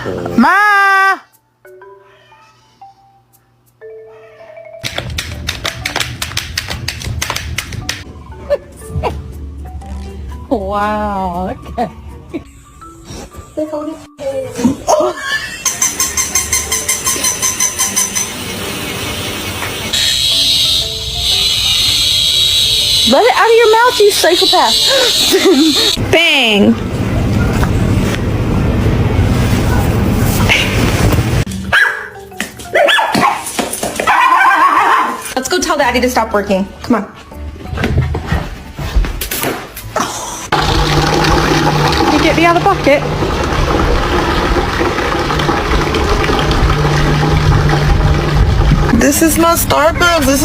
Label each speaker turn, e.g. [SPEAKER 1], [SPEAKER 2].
[SPEAKER 1] Ma! Wow. Okay. Let it out of your mouth, you psychopath.
[SPEAKER 2] Bang. Let's go tell Daddy to stop working. Come on.
[SPEAKER 1] Can you get me out of the bucket?
[SPEAKER 3] This is not Starbucks. This is